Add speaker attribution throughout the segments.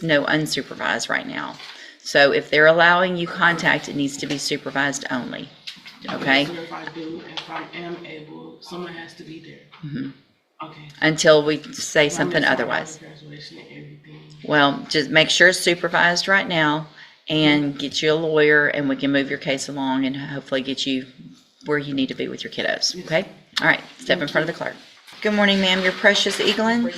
Speaker 1: no unsupervised right now. So if they're allowing you contact, it needs to be supervised only. Okay?
Speaker 2: So if I am able, someone has to be there.
Speaker 1: Mm-hmm.
Speaker 2: Okay.
Speaker 1: Until we say something otherwise.
Speaker 2: Graduation and everything.
Speaker 1: Well, just make sure it's supervised right now and get you a lawyer, and we can move your case along and hopefully get you where you need to be with your kiddos. Okay? All right. Step in front of the clerk. Good morning, ma'am. You're Precious Eaglin.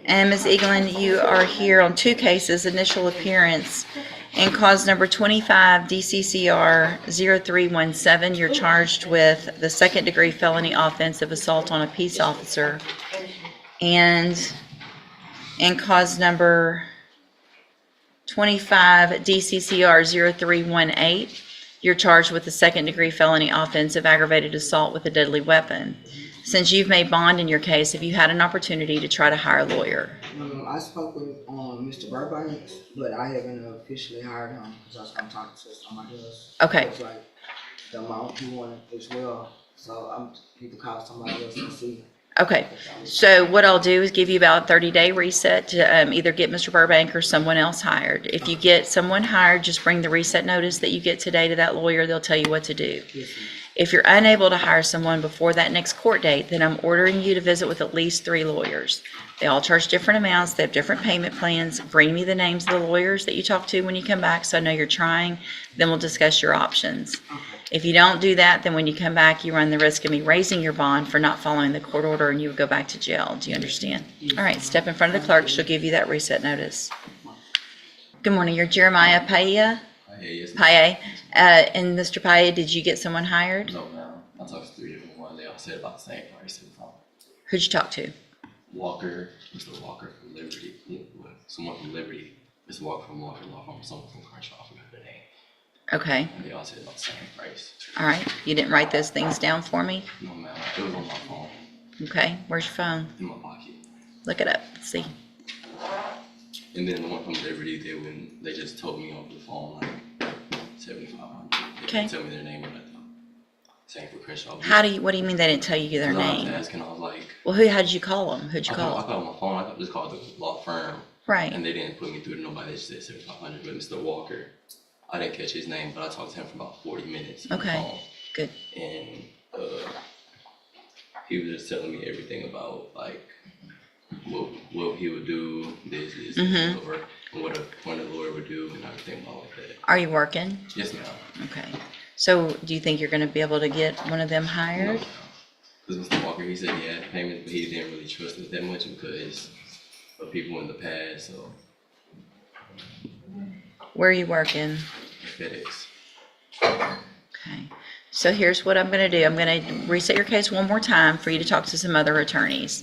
Speaker 1: And Ms. Eaglin, you are here on 2 cases, initial appearance, and cause number 25 DCCR 0317. You're charged with the second-degree felony offense of assault on a peace officer. And cause number 25 DCCR 0318. You're charged with the second-degree felony offense of aggravated assault with a deadly weapon. Since you've made bond in your case, have you had an opportunity to try to hire a lawyer?
Speaker 3: I spoke with Mr. Burbank, but I haven't officially hired him because I'm talking to somebody else.
Speaker 1: Okay.
Speaker 3: It's like the amount he wanted as well, so I'm need to call somebody else and see.
Speaker 1: Okay. So what I'll do is give you about a 30-day reset to either get Mr. Burbank or someone else hired. If you get someone hired, just bring the reset notice that you get today to that lawyer. They'll tell you what to do.
Speaker 3: Yes,
Speaker 1: If you're unable to hire someone before that next court date, then I'm ordering you to visit with at least 3 lawyers. They all charge different amounts. They have different payment plans. Bring me the names of the lawyers that you talk to when you come back so I know you're trying. Then we'll discuss your options. If you don't do that, then when you come back, you run the risk of me raising your bond for not following the court order, and you would go back to jail. Do you understand? All right, step in front of the clerk. She'll give you that reset notice. Good morning. You're Jeremiah Paella?
Speaker 4: Yes,
Speaker 1: Paella. And Mr. Paella, did you get someone hired?
Speaker 4: no, ma'am. I talked to 3 different ones. They all said about the same price every time.
Speaker 1: Who'd you talk to?
Speaker 4: Walker, Mr. Walker from Liberty, someone from Liberty, Mr. Walker from Walker Law Firm, someone from Crenshaw, I forgot their name.
Speaker 1: Okay.
Speaker 4: And they all said about the same price.
Speaker 1: All right. You didn't write those things down for me?
Speaker 4: No, ma'am. It was on my phone,
Speaker 1: Okay. Where's your phone?
Speaker 4: in my pocket.
Speaker 1: Look it up. Let's see.
Speaker 4: And then the one from Liberty, they just told me over the phone like 7,500. They
Speaker 1: Okay.
Speaker 4: didn't tell me their name or nothing. Same for Crenshaw.
Speaker 1: What do you mean they didn't tell you their
Speaker 4: I was
Speaker 1: name?
Speaker 4: asking, I was like,
Speaker 1: Well, how did you call them? Who'd you
Speaker 4: I
Speaker 1: call?
Speaker 4: called my phone. I just called the law firm.
Speaker 1: Right.
Speaker 4: And they didn't put me through to nobody. They just said 7,500. But Mr. Walker, I didn't catch his name, but I talked to him for about 40 minutes on the
Speaker 1: Okay.
Speaker 4: phone.
Speaker 1: Good.
Speaker 4: And he was just telling me everything about like what he would do, this,
Speaker 1: Mhm.
Speaker 4: over, and what a lawyer would do, and everything about like that.
Speaker 1: Are you working?
Speaker 4: Yes, ma'am.
Speaker 1: Okay. So do you think you're going to be able to get one of them hired?
Speaker 4: Because Mr. Walker, he said he had payments, but he didn't really trust it that much because of people in the past. So
Speaker 1: Where are you working?
Speaker 4: FedEx.
Speaker 1: Okay. So here's what I'm going to do. I'm going to reset your case one more time for you to talk to some other attorneys,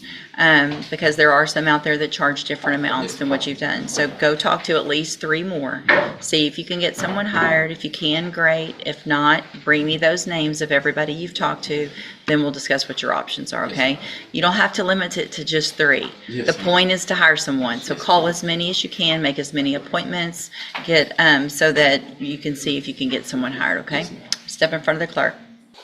Speaker 1: because there are some out there that charge different amounts than what you've done. So go talk to at least 3 more. See if you can get someone hired. If you can, great. If not, bring me those names of everybody you've talked to. Then we'll discuss what your options are, okay? You don't have to limit it to just 3.
Speaker 4: Yes,
Speaker 1: The
Speaker 4: ma'am.
Speaker 1: point is to hire someone. So call as many as you can, make as many appointments, get so that you can see if you can get someone hired, okay?
Speaker 4: Yes, ma'am.
Speaker 1: Step in front of the clerk.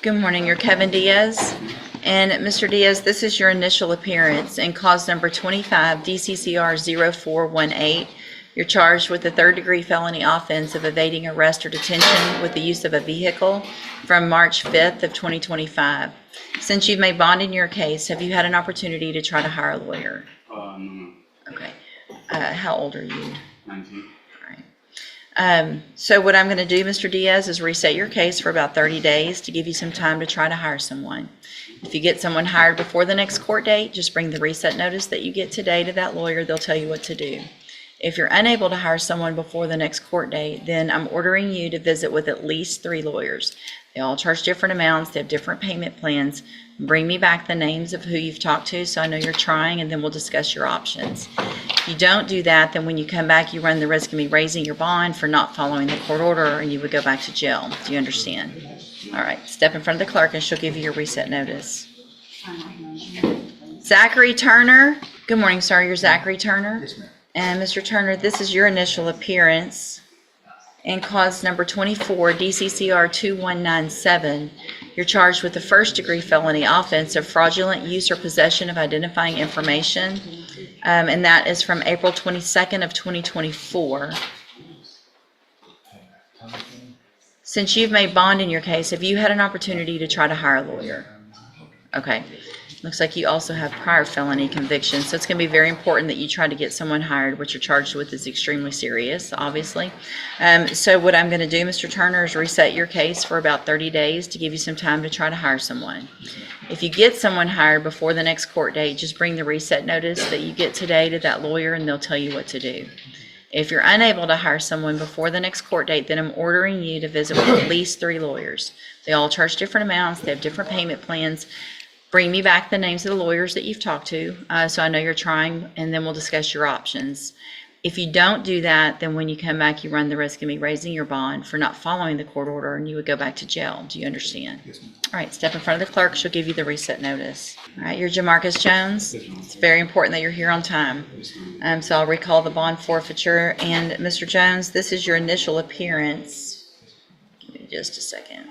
Speaker 1: Good morning, you're Kevin Diaz. And Mr. Diaz, this is your initial appearance in cause number 25 DCCR 0418. You're charged with the 3rd-degree felony offense of evading arrest or detention with the use of a vehicle from March 5th of 2025. Since you've made bond in your case, have you had an opportunity to try to hire a lawyer?
Speaker 5: No,
Speaker 1: Okay. How old are you?
Speaker 5: 19.
Speaker 1: So what I'm going to do, Mr. Diaz, is reset your case for about 30 days to give you some time to try to hire someone. If you get someone hired before the next court date, just bring the reset notice that you get today to that lawyer. They'll tell you what to do. If you're unable to hire someone before the next court date, then I'm ordering you to visit with at least 3 lawyers. They all charge different amounts. They have different payment plans. Bring me back the names of who you've talked to so I know you're trying, and then we'll discuss your options. If you don't do that, then when you come back, you run the risk of me raising your bond for not following the court order, and you would go back to jail. Do you understand? All right. Step in front of the clerk, and she'll give you your reset notice. Zachary Turner. Good morning, sir. You're Zachary Turner?
Speaker 3: Yes, ma'am.
Speaker 1: And Mr. Turner, this is your initial appearance And cause number 24, DCCR 2197, you're charged with the first-degree felony offense of fraudulent use or possession of identifying information, and that is from April 22nd of 2024. Since you've made bond in your case, have you had an opportunity to try to hire a lawyer? Okay. Looks like you also have prior felony convictions, so it's going to be very important that you try to get someone hired. What you're charged with is extremely serious, obviously. So what I'm going to do, Mr. Turner, is reset your case for about 30 days to give you some time to try to hire someone. If you get someone hired before the next court date, just bring the reset notice that you get today to that lawyer and they'll tell you what to do. If you're unable to hire someone before the next court date, then I'm ordering you to visit with at least 3 lawyers. They all charge different amounts. They have different payment plans. Bring me back the names of the lawyers that you've talked to, so I know you're trying, and then we'll discuss your options. If you don't do that, then when you come back, you run the risk of me raising your bond for not following the court order, and you would go back to jail. Do you understand?
Speaker 5: Yes, ma'am.
Speaker 1: All right, step in front of the clerk. She'll give you the reset notice. All right, you're Jamarcus Jones. It's very important that you're here on time. So I'll recall the bond forfeiture. And Mr. Jones, this is your initial appearance. Give me just a second.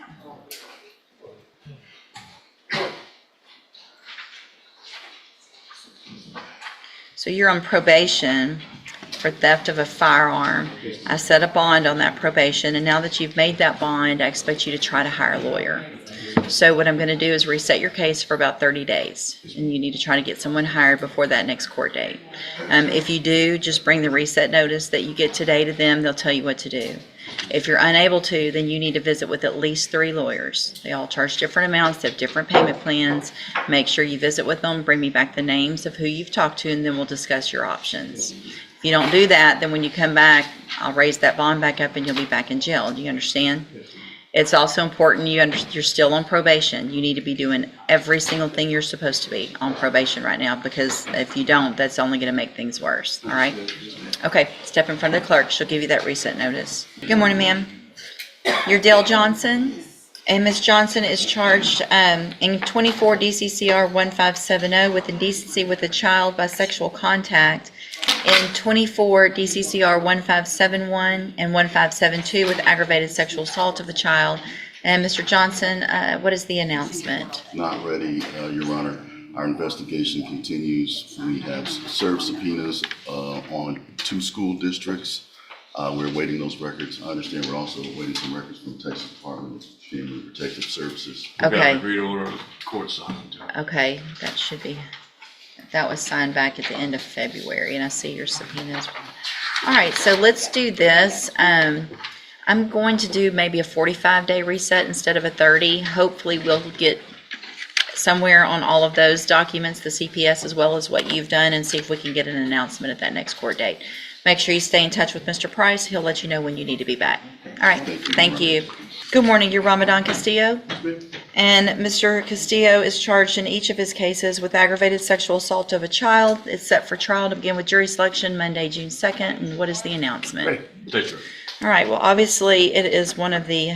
Speaker 1: So you're on probation for theft of a firearm. I set a bond on that probation, and now that you've made that bond, I expect you to try to hire a lawyer. So what I'm going to do is reset your case for about 30 days, and you need to try to get someone hired before that next court date. If you do, just bring the reset notice that you get today to them. They'll tell you what to do. If you're unable to, then you need to visit with at least 3 lawyers. They all charge different amounts, they have different payment plans. Make sure you visit with them, bring me back the names of who you've talked to, and then we'll discuss your options. If you don't do that, then when you come back, I'll raise that bond back up and you'll be back in jail. Do you understand? It's also important you're still on probation. You need to be doing every single thing you're supposed to be on probation right now, because if you don't, that's only going to make things worse. All right? Okay, step in front of the clerk. She'll give you that reset notice. Good morning, ma'am. You're Dale Johnson, and Ms. Johnson is charged in 24 DCCR 1570 with indecency with a child by sexual contact, in 24 DCCR 1571 and 1572 with aggravated sexual assault of a child. And Mr. Johnson, what is the announcement?
Speaker 6: Not ready, Your Honor. Our investigation continues. We have served subpoenas on 2 school districts. We're awaiting those records. I understand we're also awaiting some records from the Texas Department of Family and Protective Services.
Speaker 1: Okay.
Speaker 5: Agreed order, court signed.
Speaker 1: Okay, that should be, that was signed back at the end of February, and I see your subpoenas. All right, so let's do this. I'm going to do maybe a 45-day reset instead of a 30. Hopefully we'll get somewhere on all of those documents, the CPS as well as what you've done, and see if we can get an announcement at that next court date. Make sure you stay in touch with Mr. Price. He'll let you know when you need to be back. All right, thank you. Good morning, you're Ramadan Castillo. And Mr. Castillo is charged in each of his cases with aggravated sexual assault of a child. It's set for trial to begin with jury selection Monday, June 2nd. And what is the announcement?
Speaker 5: Great, thanks, sir.
Speaker 1: All right, well, obviously, it is one of the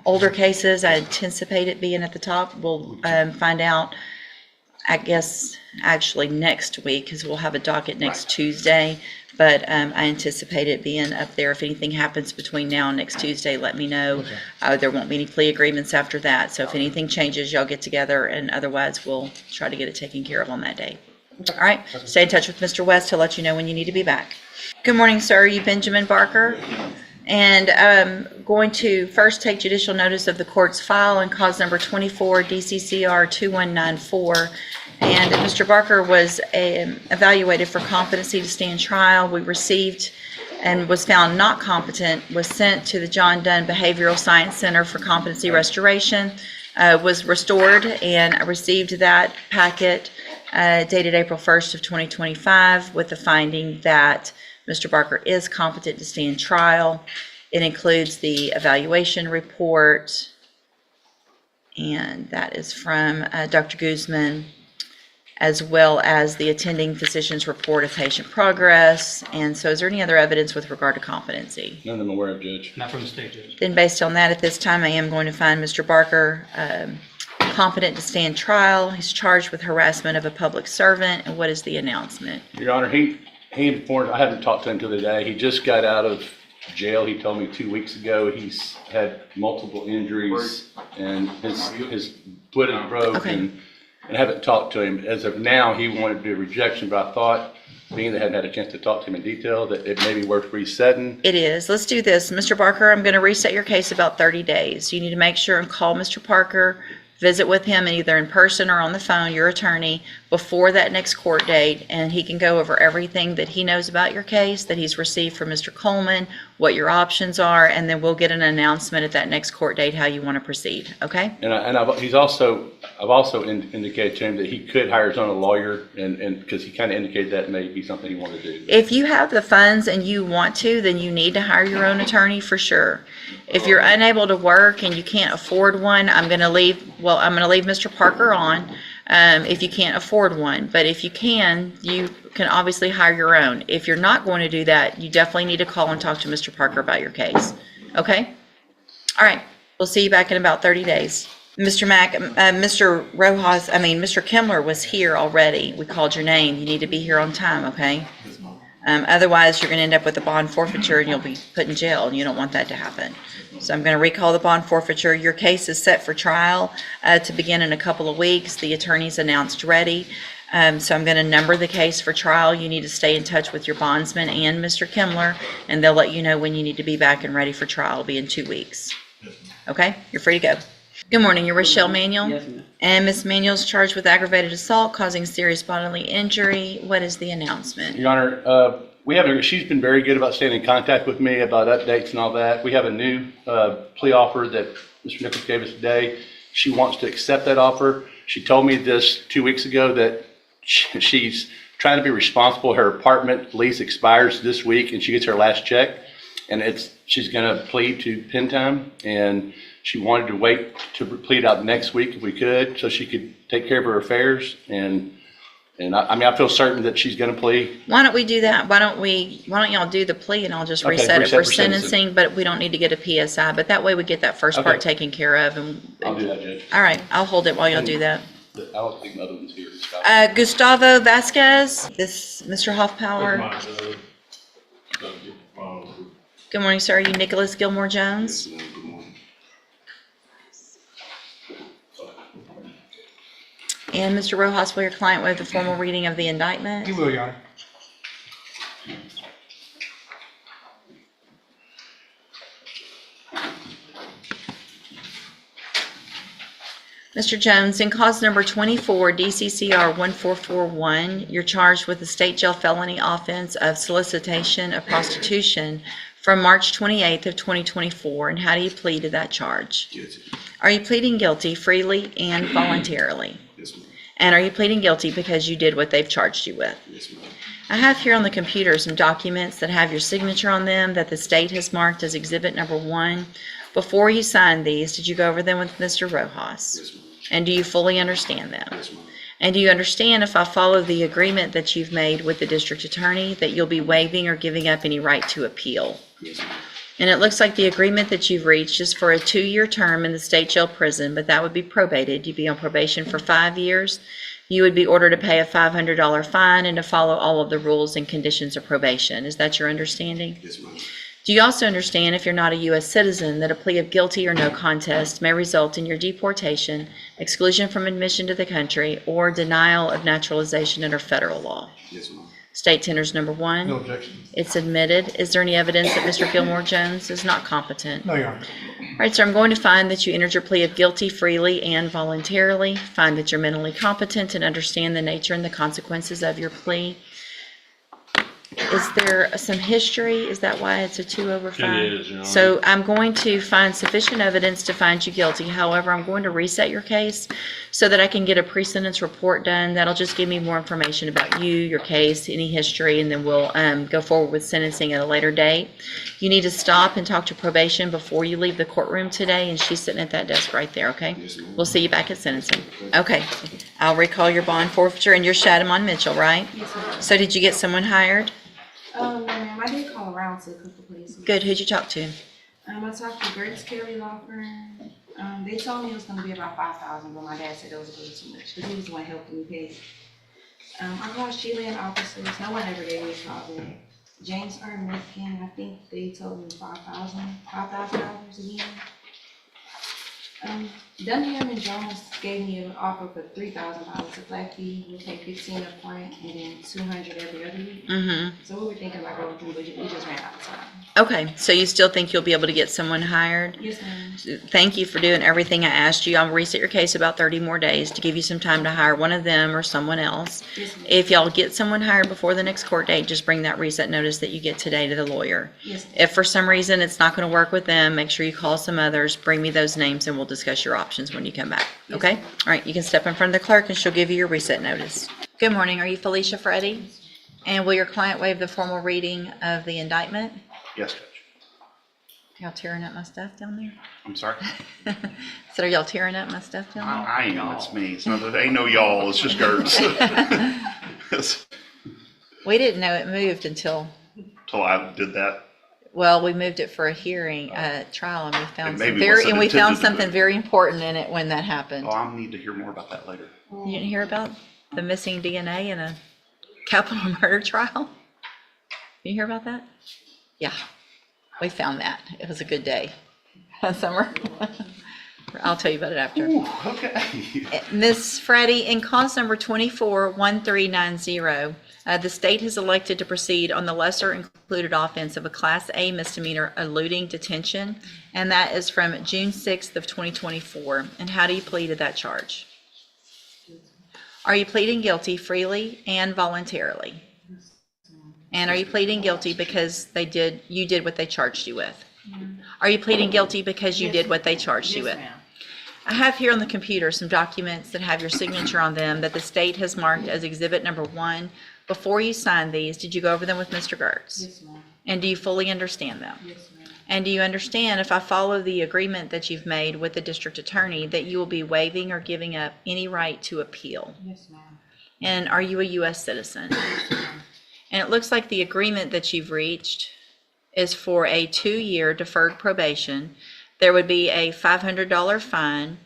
Speaker 1: older cases. I anticipate it being at the top. We'll find out, I guess, actually next week, because we'll have a docket next Tuesday. But I anticipate it being up there. If anything happens between now and next Tuesday, let me know. There won't be any plea agreements after that. So if anything changes, y'all get together, and otherwise, we'll try to get it taken care of on that day. All right, stay in touch with Mr. West. He'll let you know when you need to be back. Good morning, sir. Are you Benjamin Barker? And I'm going to first take judicial notice of the court's file and cause number 24 DCCR 2194. And Mr. Barker was evaluated for competency to stand trial. We received and was found not competent, was sent to the John Dunn Behavioral Science Center for competency restoration, was restored, and I received that packet dated April 1st of 2025 with the finding that Mr. Barker is competent to stand trial. It includes the evaluation report, and that is from Dr. Guzman, as well as the attending physician's report of patient progress. And so is there any other evidence with regard to competency?
Speaker 7: None I'm aware of, Judge.
Speaker 5: Not from the state, Judge.
Speaker 1: Then based on that, at this time, I am going to find Mr. Barker competent to stand trial. He's charged with harassment of a public servant. And what is the announcement?
Speaker 7: Your Honor, he informed, I haven't talked to him till today. He just got out of
Speaker 5: jail. He told me 2 weeks ago he's had multiple injuries and his foot is broke
Speaker 1: Okay.
Speaker 5: and haven't talked to him. As of now, he wanted to do a rejection, but I thought, being that I hadn't had a chance to talk to him in detail, that it may be worth resetting.
Speaker 1: It is. Let's do this. Mr. Barker, I'm going to reset your case about 30 days. You need to make sure and call Mr. Parker, visit with him either in person or on the phone, your attorney, before that next court date, and he can go over everything that he knows about your case, that he's received from Mr. Coleman, what your options are, and then we'll get an announcement at that next court date how you want to proceed, okay?
Speaker 5: And I've also indicated to him that he could hire his own lawyer, and because he kind of indicated that may be something he wanted to do.
Speaker 1: If you have the funds and you want to, then you need to hire your own attorney for sure. If you're unable to work and you can't afford one, I'm going to leave Mr. Parker on if you can't afford one. But if you can obviously hire your own. If you're not going to do that, you definitely need to call and talk to Mr. Parker about your case. Okay? All right. We'll see you back in about 30 days. Mr. Mr. Kimler was here already. We called your name. You need to be here on time, okay? Otherwise, you're going to end up with a bond forfeiture and you'll be put in jail, and you don't want that to happen. So I'm going to recall the bond forfeiture. Your case is set for trial to begin in a couple of weeks. The attorney's announced ready. So I'm going to number the case for trial. You need to stay in touch with your bondsman and Mr. Kimler, and they'll let you know when you need to be back and ready for trial. It'll be in 2 weeks. Okay? You're free to go. Good morning. You're Rochelle Manuel?
Speaker 3: Yes, ma'am.
Speaker 1: And Ms. Manuel's charged with aggravated assault causing serious bodily injury. What is the announcement?
Speaker 5: Your Honor, she's been very good about staying in contact with me about updates and all that. We have a new plea offer that Mr. Nichols gave us today. She wants to accept that offer. She told me this 2 weeks ago that she's trying to be responsible. Her apartment lease expires this week and she gets her last check. And she's going to plead to pen time, and she wanted to wait to plead out next week if we could, so she could take care of her affairs. And I feel certain that she's going to plead.
Speaker 1: Why don't we do that? Why don't y'all do the plea and I'll just reset it for sentencing, but we don't need to get a PSI. But that way we get that first part taken care of. And
Speaker 5: I'll do that, Judge.
Speaker 1: all right, I'll hold it while y'all do that.
Speaker 5: I don't think the other one's here.
Speaker 1: Gustavo Vasquez, Mr. Hoffpower. Good morning, sir. Are you Nicholas Gilmore Jones?
Speaker 6: Yes, ma'am. Good morning.
Speaker 1: And Mr. Rojas, will your client waive the formal reading of the indictment?
Speaker 7: You will, Your Honor.
Speaker 1: Mr. Jones, in cause number 24 DCCR 1441, you're charged with the state jail felony offense of solicitation of prostitution from March 28th of 2024. And how do you plead to that charge?
Speaker 6: Guilty.
Speaker 1: Are you pleading guilty freely and voluntarily?
Speaker 6: Yes, ma'am.
Speaker 1: And are you pleading guilty because you did what they've charged you with?
Speaker 6: Yes, ma'am.
Speaker 1: I have here on the computer some documents that have your signature on them that the state has marked as exhibit number 1. Before you signed these, did you go over them with Mr. Rojas?
Speaker 6: Yes, ma'am.
Speaker 1: And do you fully understand them?
Speaker 6: Yes, ma'am.
Speaker 1: And do you understand, if I follow the agreement that you've made with the district attorney, that you'll be waiving or giving up any right to appeal?
Speaker 6: Yes, ma'am.
Speaker 1: And it looks like the agreement that you've reached is for a 2-year term in the state jail prison, but that would be probated. You'd be on probation for 5 years. You would be ordered to pay a $500 fine and to follow all of the rules and conditions of probation. Is that your understanding?
Speaker 6: Yes, ma'am.
Speaker 1: Do you also understand, if you're not a U.S. citizen, that a plea of guilty or no contest may result in your deportation, exclusion from admission to the country, or denial of naturalization under federal law?
Speaker 6: Yes, ma'am.
Speaker 1: State tenders number 1.
Speaker 7: No objection.
Speaker 1: It's admitted. Is there any evidence that Mr. Gilmore Jones is not competent?
Speaker 7: No, Your Honor.
Speaker 1: All right, so I'm going to find that you entered your plea of guilty freely and voluntarily, find that you're mentally competent and understand the nature and the consequences of your plea. Is there some history? Is that why it's a 2 over 5?
Speaker 5: It is, Your Honor.
Speaker 1: So I'm going to find sufficient evidence to find you guilty. However, I'm going to reset your case so that I can get a pre-sentence report done. That'll just give me more information about you, your case, any history, and then we'll go forward with sentencing at a later date. You need to stop and talk to probation before you leave the courtroom today, and she's sitting at that desk right there, okay?
Speaker 6: Yes, ma'am.
Speaker 1: We'll see you back at sentencing. Okay. I'll recall your bond forfeiture, and you're Shadamon Mitchell, right?
Speaker 8: Yes, ma'am.
Speaker 1: So did you get someone hired?
Speaker 8: No, ma'am, I did call around to a couple places.
Speaker 1: Good. Who'd you talk to?
Speaker 8: I talked to Gertz Kelly Law Firm. They told me it was gonna be about $5,000, but my dad said it was a little too much, because he was the one helping me pay. I called Sheila and officers. No one ever gave me a call back. James R. Mifkin, I think they told me $5,000 again. Dunham and Jones gave me an offer for $3,000 a flat fee. We'll take 15 up front and then 200 every other week. So we were thinking about going through, but we just ran out of time.
Speaker 1: Okay, so you still think you'll be able to get someone hired?
Speaker 8: Yes, ma'am.
Speaker 1: Thank you for doing everything I asked you. I'll reset your case about 30 more days to give you some time to hire one of them or someone else.
Speaker 8: Yes, ma'am.
Speaker 1: If y'all get someone hired before the next court date, just bring that reset notice that you get today to the lawyer.
Speaker 8: Yes, ma'am.
Speaker 1: If for some reason it's not going to work with them, make sure you call some others, bring me those names, and we'll discuss your options when you come back.
Speaker 8: Yes,
Speaker 1: Okay?
Speaker 8: ma'am.
Speaker 1: All right, you can step in front of the clerk and she'll give you your reset notice. Good morning. Are you Felicia Freddy? And will your client waive the formal reading of the indictment?
Speaker 5: Yes, Judge.
Speaker 1: Y'all tearing up my stuff down there?
Speaker 7: I'm sorry?
Speaker 1: So are y'all tearing up my stuff down there?
Speaker 7: I am, it's me. It's not, ain't no y'all, it's just Gertz.
Speaker 1: We didn't know it moved until,
Speaker 7: Till I did that.
Speaker 1: well, we moved it for a hearing, trial, and we found
Speaker 7: And
Speaker 1: some
Speaker 7: maybe
Speaker 1: very,
Speaker 7: wasn't
Speaker 1: and we found
Speaker 7: intended to
Speaker 1: something
Speaker 7: move.
Speaker 1: very important in it when that happened.
Speaker 7: Oh, I need to hear more about that later.
Speaker 1: You didn't hear about the missing DNA in a capital murder trial? You hear about that? Yeah, we found that. It was a good day. Summer. I'll tell you about it after.
Speaker 7: Ooh, okay.
Speaker 1: Ms. Freddie, in cause number 241390, the state has elected to proceed on the lesser included offense of a Class A misdemeanor eluding detention, and that is from June 6th of 2024. And how do you plead to that charge? Are you pleading guilty freely and voluntarily? And are you pleading guilty because you did what they charged you with? Are you pleading guilty because you did what they charged you with?
Speaker 2: Yes, ma'am.
Speaker 1: I have here on the computer some documents that have your signature on them that the state has marked as exhibit number 1. Before you signed these, did you go over them with Mr. Gertz?
Speaker 8: Yes, ma'am.
Speaker 1: And do you fully understand them?
Speaker 8: Yes, ma'am.
Speaker 1: And do you understand, if I follow the agreement that you've made with the district attorney, that you will be waiving or giving up any right to appeal?
Speaker 8: Yes, ma'am.
Speaker 1: And are you a U.S. citizen? And it looks like the agreement that you've reached is for a 2-year deferred probation. There would be a $500 fine.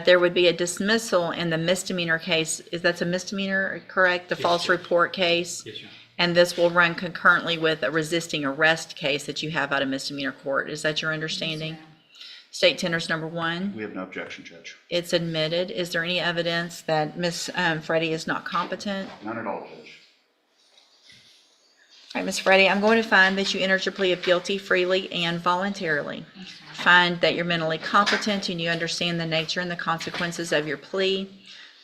Speaker 1: There would be a dismissal in the misdemeanor case. That's a misdemeanor, correct? The false report case?
Speaker 4: Yes, sir.
Speaker 1: And this will run concurrently with a resisting arrest case that you have out of misdemeanor court. Is that your understanding? State tenders number 1.
Speaker 7: We have no objection, Judge.
Speaker 1: It's admitted. Is there any evidence that Ms. Freddie is not competent?
Speaker 7: None at all, Judge.
Speaker 1: All right, Ms. Freddie, I'm going to find that you entered your plea of guilty freely and voluntarily. Find that you're mentally competent and you understand the nature and the consequences of your plea.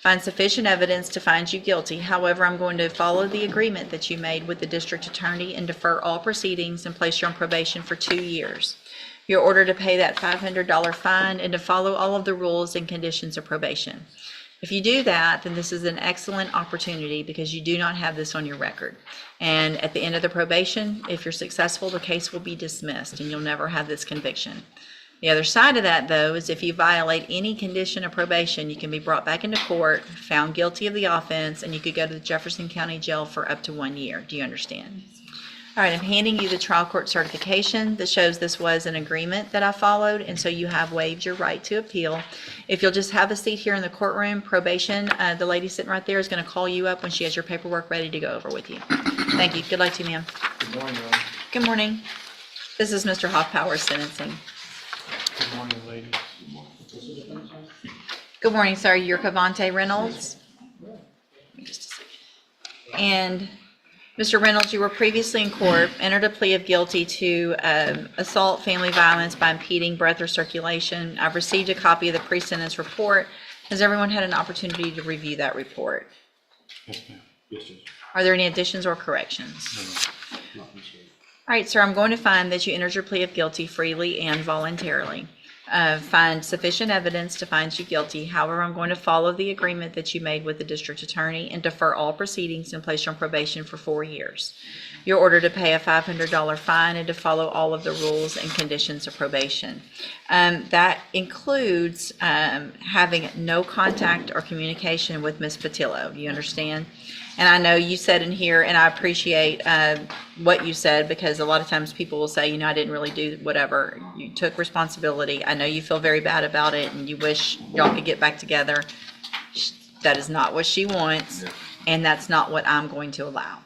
Speaker 1: Find sufficient evidence to find you guilty. However, I'm going to follow the agreement that you made with the district attorney and defer all proceedings and place you on probation for 2 years. You're ordered to pay that $500 fine and to follow all of the rules and conditions of probation. If you do that, then this is an excellent opportunity because you do not have this on your record. And at the end of the probation, if you're successful, the case will be dismissed and you'll never have this conviction. The other side of that, though, is if you violate any condition of probation, you can be brought back into court, found guilty of the offense, and you could go to the Jefferson County Jail for up to 1 year. Do you understand? All right, I'm handing you the trial court certification that shows this was an agreement that I followed, and so you have waived your right to appeal. If you'll just have a seat here in the courtroom, probation, the lady sitting right there is going to call you up when she has your paperwork ready to go over with you. Thank you. Good luck to you, ma'am.
Speaker 9: Good morning, ma'am.
Speaker 1: Good morning. This is Mr. Hoffpower's sentencing.
Speaker 9: Good morning, ladies.
Speaker 1: Good morning, sir. You're Cavante Reynolds. Just a second. And Mr. Reynolds, you were previously in court, entered a plea of guilty to assault, family violence by impeding breath or circulation. I've received a copy of the pre-sentence report. Has everyone had an opportunity to review that report?
Speaker 9: Yes, ma'am. Yes, Judge.
Speaker 1: Are there any additions or corrections? All right, sir, I'm going to find that you entered your plea of guilty freely and voluntarily. Find sufficient evidence to find you guilty. However, I'm going to follow the agreement that you made with the district attorney and defer all proceedings and place you on probation for 4 years. You're ordered to pay a $500 fine and to follow all of the rules and conditions of probation. That includes having no contact or communication with Ms. Patillo. Do you understand? And I know you said in here, and I appreciate what you said, because a lot of times people will say, you know, I didn't really do whatever. You took responsibility. I know you feel very bad about it, and you wish y'all could get back together. That is not what she wants, and that's not what I'm going to allow.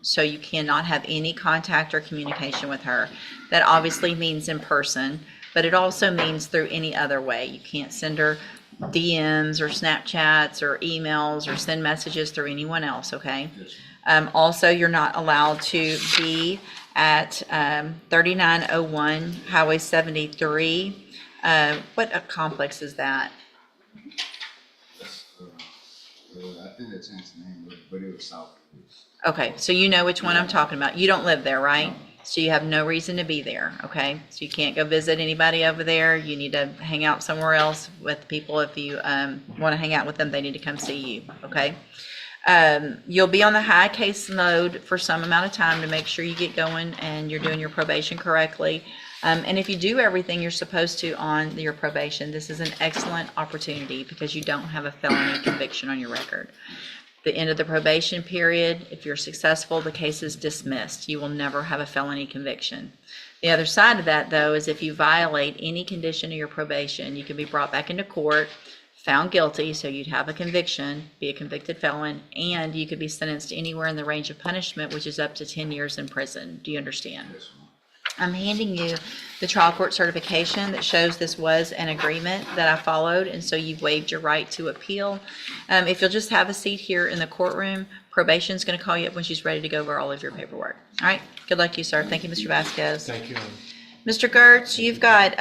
Speaker 1: So you cannot have any contact or communication with her. That obviously means in person, but it also means through any other way. You can't send her DMs or Snapchats or emails or send messages through anyone else, okay? Also, you're not allowed to be at 3901 Highway 73. What complex is that?
Speaker 10: I think that's his name, but it was south.
Speaker 1: Okay, so you know which one I'm talking about. You don't live there, right? So you have no reason to be there, okay? So you can't go visit anybody over there. You need to hang out somewhere else with people. If you want to hang out with them, they need to come see you, okay? You'll be on the high case load for some amount of time to make sure you get going and you're doing your probation correctly. And if you do everything you're supposed to on your probation, this is an excellent opportunity because you don't have a felony conviction on your record. The end of the probation period, if you're successful, the case is dismissed. You will never have a felony conviction. The other side of that, though, is if you violate any condition of your probation, you can be brought back into court, found guilty, so you'd have a conviction, be a convicted felon, and you could be sentenced anywhere in the range of punishment, which is up to 10 years in prison. Do you understand? I'm handing you the trial court certification that shows this was an agreement that I followed, and so you've waived your right to appeal. If you'll just have a seat here in the courtroom, probation's going to call you up when she's ready to go over all of your paperwork. All right, good luck to you, sir. Thank you, Mr. Vasquez.
Speaker 9: Thank you.
Speaker 1: Mr. Gertz, you've got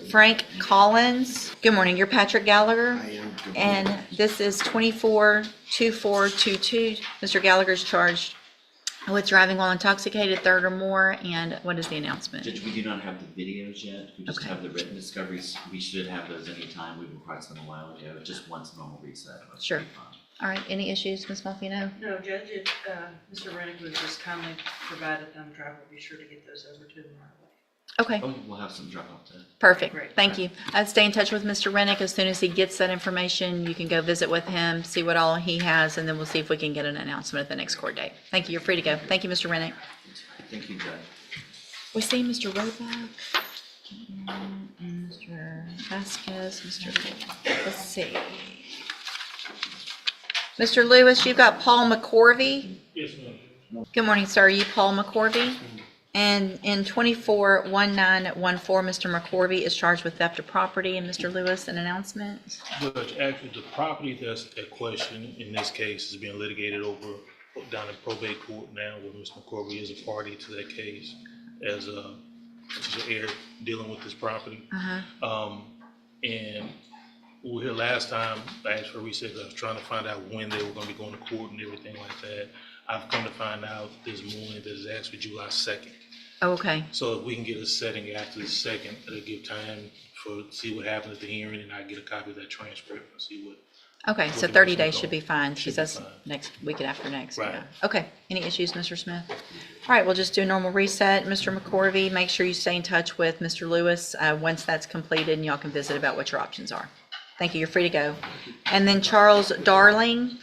Speaker 1: Frank Collins. Good morning, you're Patrick Gallagher.
Speaker 10: I am.
Speaker 1: And this is 242422. Mr. Gallagher's charged with driving while intoxicated, third or more, and what is the announcement?
Speaker 11: Judge, we do not have the videos yet. We just
Speaker 1: Okay.
Speaker 11: have the written discoveries. We should have those anytime. We've required them a while ago, just once normal reset. That
Speaker 1: Sure.
Speaker 11: should be fine.
Speaker 1: All right, any issues, Ms. Malfino?
Speaker 2: No, Judge, if, Mr. Rennick was just kindly provided thumb drive, we'll be sure to get those over to him right away.
Speaker 1: Okay,
Speaker 11: Oh, we'll have some drop off today.
Speaker 1: perfect.
Speaker 2: Great.
Speaker 1: Thank you. I'd stay in touch with Mr. Rennick. As soon as he gets that information, you can go visit with him, see what all he has, and then we'll see if we can get an announcement at the next court date. Thank you. You're free to go. Thank you, Mr. Rennick.
Speaker 11: Thank you, Judge.
Speaker 1: We see Mr. Revoked and Mr. Vasquez, let's see. Mr. Lewis, you've got Paul McCorvey.
Speaker 9: Yes, ma'am.
Speaker 1: Good morning, sir. Are you Paul McCorvey? And in 241914, Mr. McCorvey is charged with theft of property. And Mr. Lewis, an announcement?
Speaker 9: Judge, actually, the property that's at question in this case is being litigated over down in probate court now, where Mr. McCorvey is a party to that case as a heir dealing with this property. And we were here last time, I asked for a reset, I was trying to find out when they were gonna be going to court and everything like that. I've come to find out this morning that it's actually July 2nd.
Speaker 1: Oh, okay.
Speaker 9: So if we can get a setting after the 2nd, it'll give time for, see what happens at the hearing, and I get a copy of that transcript and see what.
Speaker 1: Okay, so
Speaker 9: What
Speaker 1: 30
Speaker 9: direction
Speaker 1: days
Speaker 9: to
Speaker 1: should
Speaker 9: go.
Speaker 1: be fine,
Speaker 9: Should
Speaker 1: because
Speaker 9: be
Speaker 1: that's
Speaker 9: fine.
Speaker 1: next week after next.
Speaker 9: Right.
Speaker 1: Yeah. Okay, any issues, Mr. Smith? All right, we'll just do a normal reset. Mr. McCorvey, make sure you stay in touch with Mr. Lewis once that's completed, and y'all can visit about what your options are. Thank you, you're free to go. And then Charles Darling,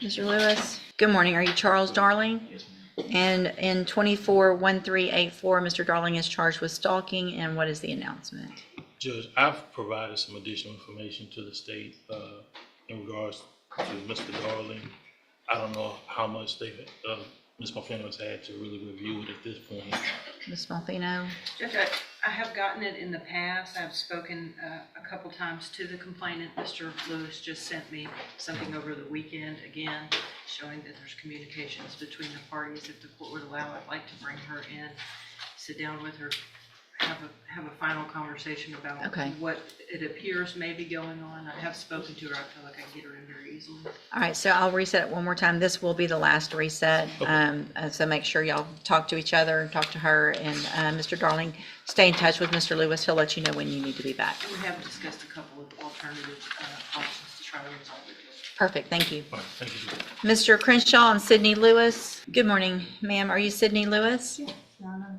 Speaker 1: Mr. Lewis. Good morning, are you Charles Darling?
Speaker 11: Yes, ma'am.
Speaker 1: And in 241384, Mr. Darling is charged with stalking, and what is the announcement?
Speaker 9: Judge, I've provided some additional information to the state in regards to Mr. Darling. I don't know how much they've, Ms. Malfino has had to really review it at this point.
Speaker 1: Ms. Malfino?
Speaker 2: Judge, I have gotten it in the past. I've spoken a couple times to the complainant. Mr. Lewis just sent me something over the weekend, again, showing that there's communications between the parties. If the court would allow, I'd like to bring her in, sit down with her, have a final conversation about
Speaker 1: Okay.
Speaker 2: what it appears may be going on. I have spoken to her. I feel like I can get her in very easily.
Speaker 1: All right, so I'll reset it one more time. This will be the last reset. So make sure y'all talk to each other, talk to her, and Mr. Darling, stay in touch with Mr. Lewis. He'll let you know when you need to be back.
Speaker 2: And we have discussed a couple of alternative options to try to resolve it.
Speaker 1: Perfect, thank you.
Speaker 9: All right, thank you, Judge.
Speaker 1: Mr. Crenshaw and Sydney Lewis. Good morning, ma'am. Are you Sydney Lewis?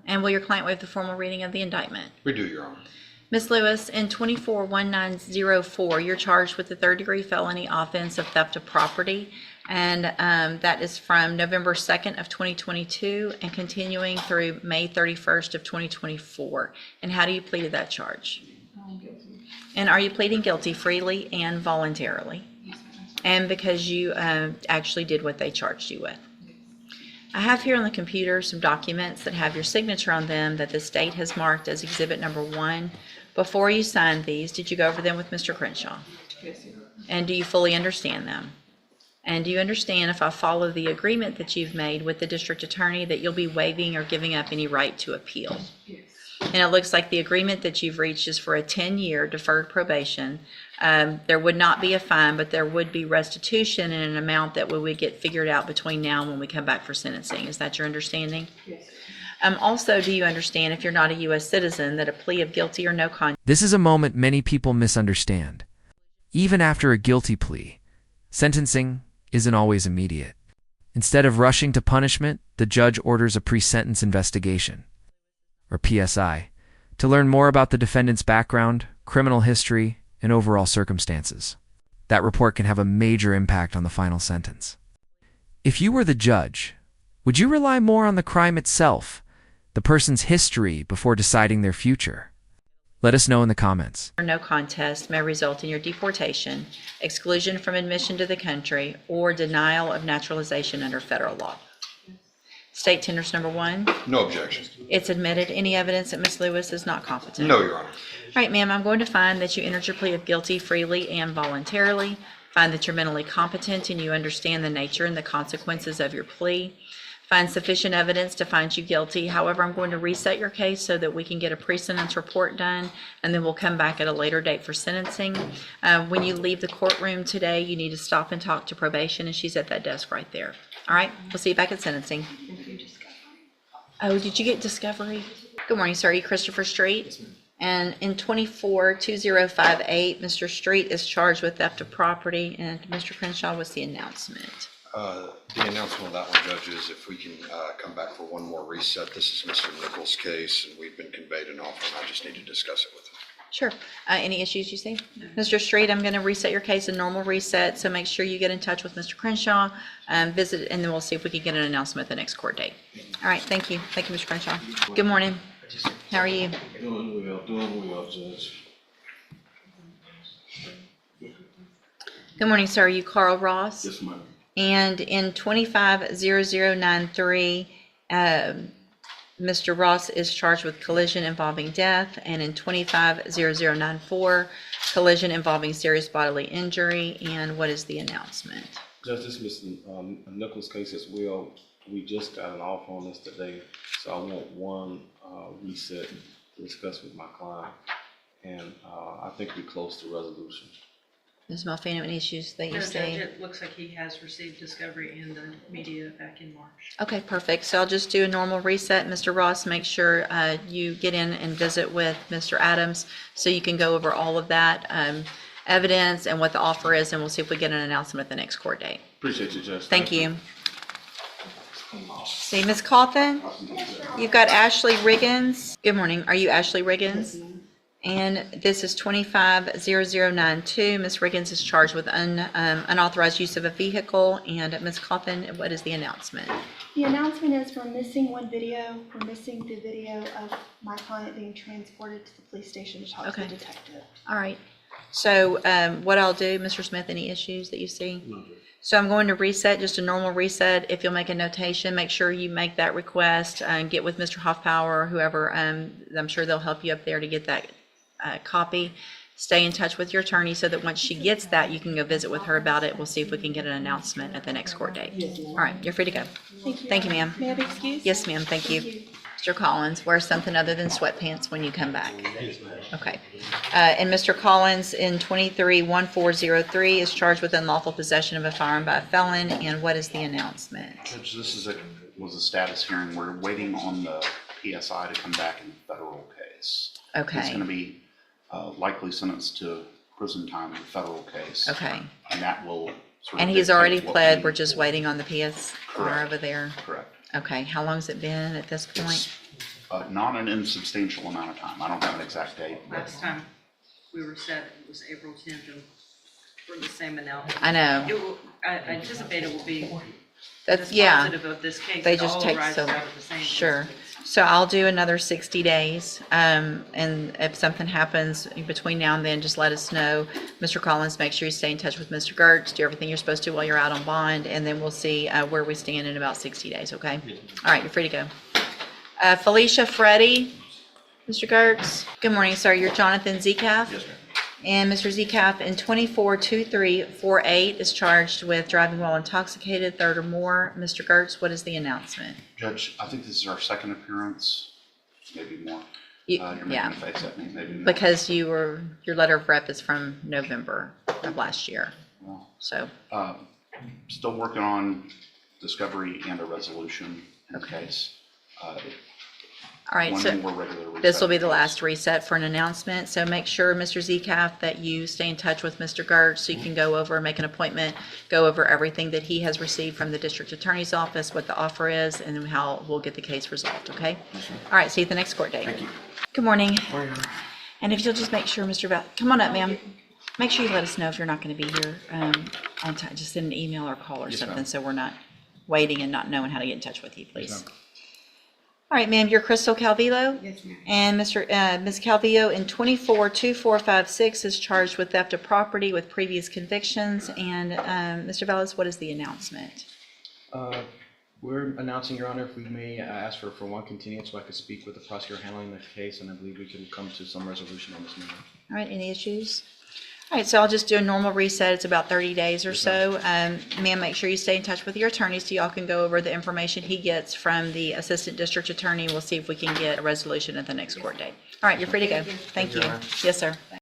Speaker 1: And will your client waive the formal reading of the indictment?
Speaker 7: We do, Your Honor.
Speaker 1: Ms. Lewis, in 241904, you're charged with the third-degree felony offense of theft of property, and that is from November 2nd of 2022 and continuing through May 31st of 2024. And how do you plead to that charge? And are you pleading guilty freely and voluntarily? And because you actually did what they charged you with? I have here on the computer some documents that have your signature on them that the state has marked as exhibit number 1. Before you signed these, did you go over them with Mr. Crenshaw?
Speaker 8: Yes, sir.
Speaker 1: And do you fully understand them? And do you understand, if I follow the agreement that you've made with the district attorney, that you'll be waiving or giving up any right to appeal?
Speaker 8: Yes.
Speaker 1: And it looks like the agreement that you've reached is for a 10-year deferred probation. There would not be a fine, but there would be restitution in an amount that we would get figured out between now and when we come back for sentencing. Is that your understanding?
Speaker 8: Yes, sir.
Speaker 1: Also, do you understand, if you're not a U.S. citizen, that a plea of guilty or no contest
Speaker 12: This is a moment many people misunderstand. Even after a guilty plea, sentencing isn't always immediate. Instead of rushing to punishment, the judge orders a pre-sentence investigation, or PSI, to learn more about the defendant's background, criminal history, and overall circumstances. That report can have a major impact on the final sentence. If you were the judge, would you rely more on the crime itself, the person's history, before deciding their future? Let us know in the comments.
Speaker 1: or no contest may result in your deportation, exclusion from admission to the country, or denial of naturalization under federal law. State tenders number 1.
Speaker 7: No objection.
Speaker 1: It's admitted. Any evidence that Ms. Lewis is not competent?
Speaker 7: No, Your Honor.
Speaker 1: All right, ma'am, I'm going to find that you entered your plea of guilty freely and voluntarily. Find that you're mentally competent and you understand the nature and the consequences of your plea. Find sufficient evidence to find you guilty. However, I'm going to reset your case so that we can get a pre-sentence report done, and then we'll come back at a later date for sentencing. When you leave the courtroom today, you need to stop and talk to probation, and she's at that desk right there. All right, we'll see you back at sentencing. Oh, did you get discovery? Good morning, sir. Are you Christopher Street? And in 24-2058, Mr. Street is charged with theft of property. And Mr. Crenshaw, what's the announcement?
Speaker 13: The announcement of that one, Judge, is if we can come back for one more reset. This is Mr. Nichols' case, and we've been conveyed an offer, and I just need to discuss it with him.
Speaker 1: Sure. Any issues you see? Mr. Street, I'm going to reset your case, a normal reset, so make sure you get in touch with Mr. Crenshaw, visit, and then we'll see if we can get an announcement at the next court date. All right, thank you. Thank you, Mr. Crenshaw. Good morning. How are you?
Speaker 10: Doing well, Judge.
Speaker 1: Good morning, sir. Are you Carl Ross?
Speaker 10: Yes, ma'am.
Speaker 1: And in 25-0093, Mr. Ross is charged with collision involving death, and in 25-0094, collision involving serious bodily injury. And what is the announcement?
Speaker 14: Judge, this is Mr. Nichols' case as well. We just got an offer on this today, so I want one reset to discuss with my client, and I think we're close to resolution.
Speaker 1: Ms. Malfino, any issues that you
Speaker 2: No, Judge,
Speaker 1: see?
Speaker 2: it looks like he has received discovery in the media back in March.
Speaker 1: Okay, perfect. So I'll just do a normal reset. Mr. Ross, make sure you get in and visit with Mr. Adams so you can go over all of that evidence and what the offer is, and we'll see if we get an announcement at the next court date.
Speaker 14: Appreciate you, Judge.
Speaker 1: Thank you. See, Ms. Coffin, you've got Ashley Riggins. Good morning. Are you Ashley Riggins? And this is 25-0092. Ms. Riggins is charged with unauthorized use of a vehicle. And Ms. Coffin, what is the announcement?
Speaker 15: The announcement is we're missing one video. We're missing the video of my client being transported to the police station to talk to the detective.
Speaker 1: All right. So what I'll do, Mr. Smith, any issues that you see? No. So I'm going to reset, just a normal reset. If you'll make a notation, make sure you make that request and get with Mr. Hoffpower or whoever. I'm sure they'll help you up there to get that copy. Stay in touch with your attorney so that once she gets that, you can go visit with her about it. We'll see if we can get an announcement at the next court date. All right, you're free to go.
Speaker 15: Thank you.
Speaker 1: Thank you, ma'am.
Speaker 15: May I have excuse?
Speaker 1: Yes, ma'am. Thank you. Mr. Collins, wear something other than sweatpants when you come back. Okay. And Mr. Collins, in 23-1403, is charged with unlawful possession of a firearm by a felon. And what is the announcement?
Speaker 7: Judge, this was a status hearing. We're waiting on the PSI to come back in the federal case.
Speaker 1: Okay.
Speaker 7: It's going to be likely sentenced to prison time in the federal case.
Speaker 1: Okay.
Speaker 7: And that will sort of
Speaker 1: And he's
Speaker 7: dictate
Speaker 1: already
Speaker 7: what
Speaker 1: pled.
Speaker 7: we-
Speaker 1: We're just waiting on the PSR
Speaker 7: Correct.
Speaker 1: over there.
Speaker 7: Correct.
Speaker 1: Okay. How long's it been at this point?
Speaker 7: It's not an insubstantial amount of time. I don't have an exact date. but-
Speaker 2: Last time we were set, it was April 10th, and for the same announcement.
Speaker 1: I know.
Speaker 2: I anticipate it will be
Speaker 1: That's, yeah.
Speaker 2: dispositive of this case.
Speaker 1: They
Speaker 2: It
Speaker 1: just
Speaker 2: all
Speaker 1: take
Speaker 2: arises
Speaker 1: so,
Speaker 2: out of the same
Speaker 1: sure.
Speaker 2: instance.
Speaker 1: So I'll do another 60 days. And if something happens between now and then, just let us know. Mr. Collins, make sure you stay in touch with Mr. Gertz, do everything you're supposed to while you're out on bond, and then we'll see where we stand in about 60 days, okay? All right, you're free to go. Felicia Freddy, Mr. Gertz. Good morning, sir. You're Jonathan Zecaf?
Speaker 7: Yes, ma'am.
Speaker 1: And Mr. Zecaf, in 242348 is charged with driving while intoxicated, third or more. Mr. Gertz, what is the announcement?
Speaker 7: Judge, I think this is our second appearance, maybe more.
Speaker 1: You-
Speaker 7: You're making
Speaker 1: yeah.
Speaker 7: a face at me, maybe more.
Speaker 1: Because your letter of rep is from November of last year,
Speaker 7: Well,
Speaker 1: so.
Speaker 7: Still working on discovery and a resolution in the case.
Speaker 1: All right, so
Speaker 7: One more regular reset.
Speaker 1: this will be the last reset for an announcement, so make sure, Mr. Zecaf, that you stay in touch with Mr. Gertz so you can go over, make an appointment, go over everything that he has received from the district attorney's office, what the offer is, and how we'll get the case resolved, okay? All right, see you at the next court date.
Speaker 7: Thank you.
Speaker 1: Good morning. And if you'll just make sure, Mr. come on up, ma'am. Make sure you let us know if you're not going to be here on time. Just send an email or call or something, so we're not waiting and not knowing how to get in touch with you, please. All right, ma'am, you're Crystal Calvillo?
Speaker 8: Yes, ma'am.
Speaker 1: And Ms. Calvillo, in 242456 is charged with theft of property with previous convictions. And Mr. Velez, what is the announcement?
Speaker 16: We're announcing, Your Honor, if we may ask for one continuance so I could speak with the prosecutor handling the case, and I believe we can come to some resolution on this matter.
Speaker 1: All right, any issues? All right, so I'll just do a normal reset. It's about 30 days or so. Ma'am, make sure you stay in touch with your attorney so y'all can go over the information he gets from the assistant district attorney. We'll see if we can get a resolution at the next court date. All right, you're free to go. Thank you. Yes, sir.